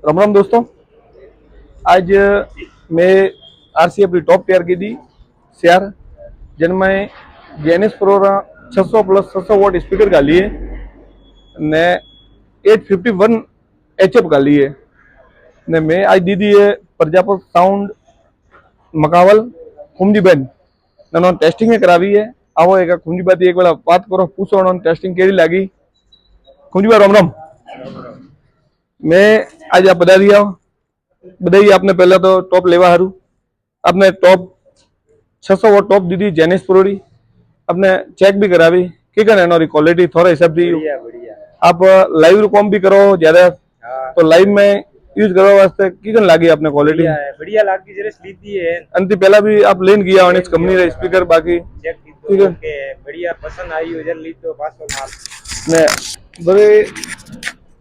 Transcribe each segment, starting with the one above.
राम राम दोस्तों। आज मैं आरसी अपनी टॉप तैयार की थी शेयर जिनमें Jannes pro 600 plus 600 vote speaker का लिए ने 851 एचएफ का लिए ने मैं आज दीदी है प्रजापत साउंड मकावल खुमजीबेन ने टेस्टिंग करावी है। आओ एक खुमजीबा एक बेला बात करो पूछो उन्होंने टेस्टिंग केड़ी लगी। खुमजीबा राम राम। मैं आज आप बता दिया बताइए आपने पहले तो टॉप लेवा हरू आपने टॉप 600 वोट टॉप दी थी जेनेस प्रोडी आपने चेक भी करावी कि कहने क्वालिटी थोड़ा हिसाब दी आप लाइव कॉम भी करो ज्यादा तो लाइव में यूज करो वास्ते की लगी आपने क्वालिटी बढ़िया लागी जरा लीधी है अंति पहला भी आप लेन गया और कंपनी रे स्पीकर बाकी चेक की तो के बढ़िया पसंद आई हो जरा ली तो पासो माल ने बरे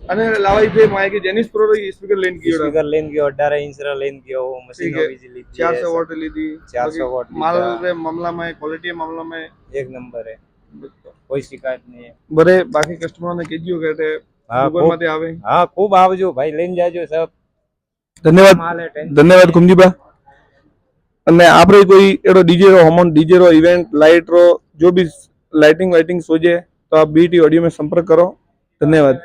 अने लावाई थे माय के जेनिस प्रो रो स्पीकर लेन कियो स्पीकर लेन गयो 18 इंच रा लेन गयो मशीन भी ली 400 वोट ली थी 400 वोट माल रे मामला में क्वालिटी मामला में एक नंबर है कोई शिकायत नहीं है। बरे बाकी कस्टमर ने केजियो कहते हां दुकान माते आवे हां खूब आवजो भाई लेन जाजो सब धन्यवाद कुमजीबा અને આપણે કોઈ એડો ડીજે રો હોમન ડીજે રો इवेंट लाइट रो जो भी लाइटिंग वाइटिंग सोचे तो आप बीटी ऑडियो में संपर्क करो। धन्यवाद।